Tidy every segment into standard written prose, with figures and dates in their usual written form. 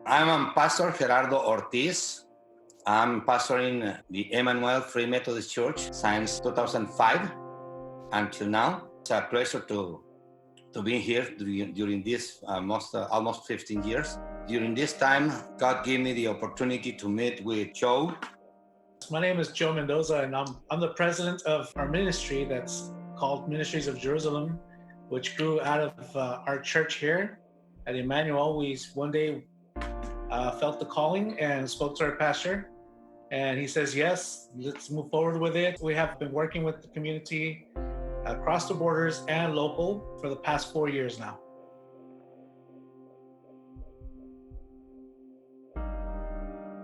I'm Pastor Gerardo Ortiz. I'm pastoring the Emmanuel Free Methodist Church since 2005 until now. It's a pleasure to be here during this almost 15 years. During this time, God gave me the opportunity to meet with Joe. My name is Joe Mendoza, and I'm the president of our ministry that's called Ministries of Jerusalem, which grew out of our church here at Emmanuel. We one day felt the calling and spoke to our pastor, and he says, yes, let's move forward with it. We have been working with the community across the borders and local for the past 4 years now.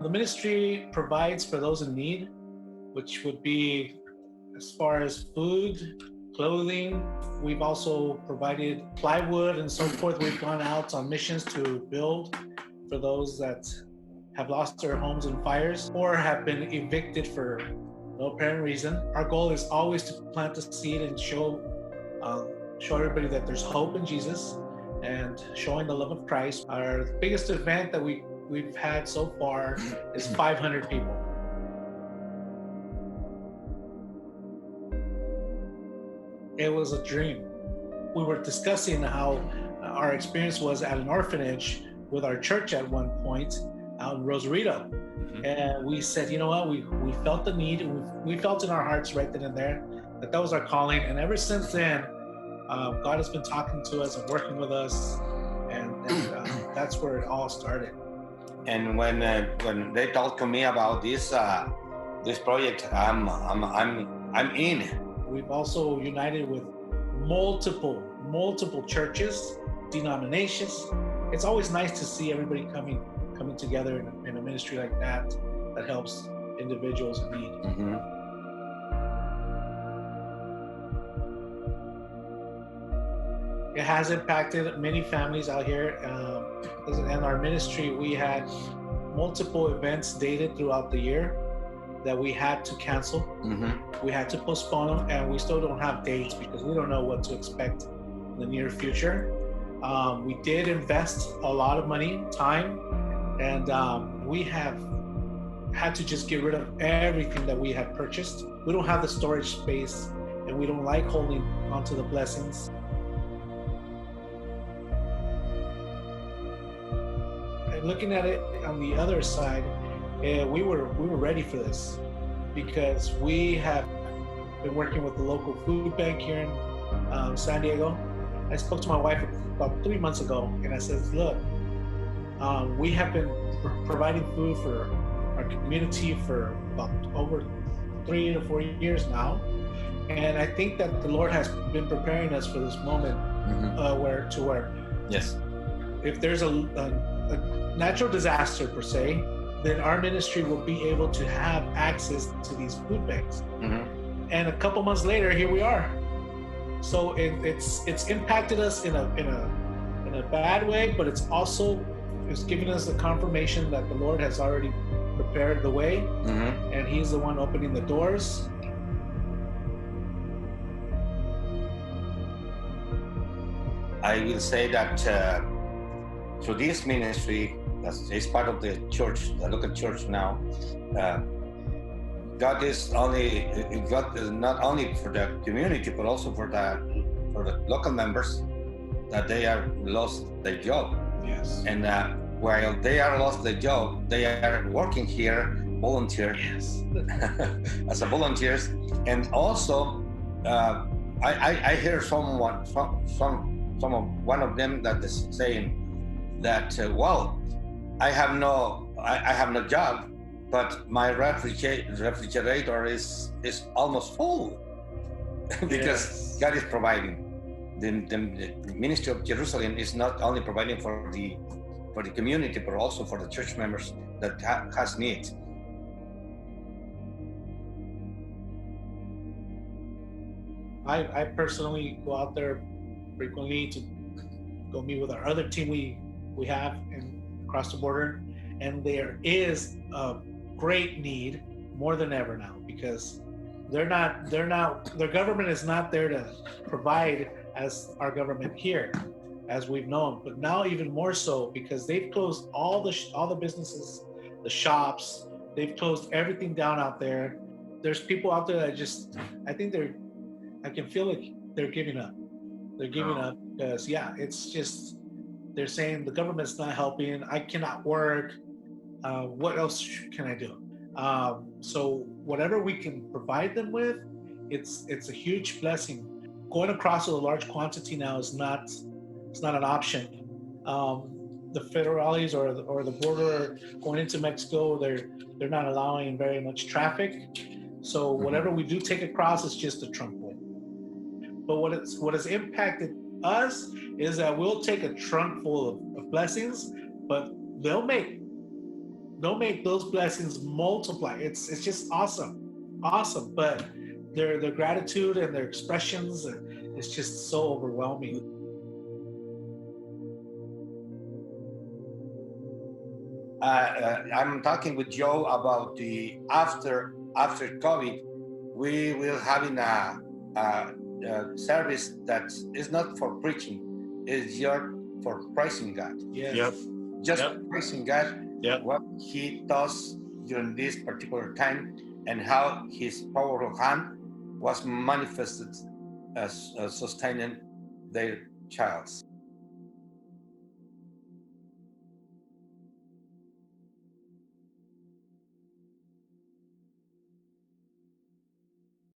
The ministry provides for those in need, which would be as far as food, clothing. We've also provided plywood and so forth. We've gone out on missions to build for those that have lost their homes in fires or have been evicted for no apparent reason. Our goal is always to plant the seed and show everybody that there's hope in Jesus and showing the love of Christ. Our biggest event that we've had so far is 500 people. It was a dream. We were discussing how our experience was at an orphanage with our church at one point out in Rosarito. And we said, you know what, we felt the need, we felt in our hearts right then and there that was our calling. And ever since then, God has been talking to us and working with us, and that's where it all started. And when they talked to me about this project, I'm in. We've also united with multiple churches, denominations. It's always nice to see everybody coming together in a ministry like that helps individuals in need. Mm-hmm. It has impacted many families out here. In our ministry, we had multiple events dated throughout the year that we had to cancel. Mm-hmm. We had to postpone them, and we still don't have dates because we don't know what to expect in the near future. We did invest a lot of money, time, and we have had to just get rid of everything that we had purchased. We don't have the storage space, and we don't like holding onto the blessings. And looking at it on the other side, we were ready for this because we have been working with the local food bank here in San Diego. I spoke to my wife about 3 months ago, and I said, look, we have been providing food for our community for about over 3 to 4 years now. And I think that the Lord has been preparing us for this moment. Mm-hmm. where yes, if there's a natural disaster per se, then our ministry will be able to have access to these food banks. Mm-hmm. And a couple months later, here we are. So it's impacted us in a bad way, but it's giving us the confirmation that the Lord has already prepared the way, mm-hmm. and He's the one opening the doors. I will say that through this ministry, that is part of the church, the local church now, God is not only for the community, but also for the local members, that they are lost their job. Yes. And while they are lost their job, they are working here, volunteer, yes, as a volunteers. And also, I hear one of them that is saying that, well, I have no job, but my refrigerator is almost full because yes. God is providing. The Ministry of Jerusalem is not only providing for the community, but also for the church members that has needs. I personally go out there frequently to go meet with our other team we have across the border, and there is a great need more than ever now because their government is not there to provide as our government here. as we've known, but now even more so because they've closed all the businesses, the shops. They've closed everything down out there. There's people out there that just, I think I can feel like they're giving up. They're giving up because, yeah, it's just, they're saying the government's not helping. I cannot work. What else can I do? So whatever we can provide them with, it's a huge blessing. Going across with a large quantity now is not, it's not an option. The federales or the border going into Mexico, they're not allowing very much traffic. So whatever we do take across is just a trunkful. But what has impacted us is that we'll take a trunk full of blessings, but they'll make those blessings multiply. It's just awesome. But their gratitude and their expressions is just so overwhelming. I'm talking with Joe about the after COVID. We will having a service that is not for preaching, it's just for praising God. Yes. Yep. Just Yep. praising God, Yep. what He does during this particular time, and how His powerful hand was manifested as sustaining their childs.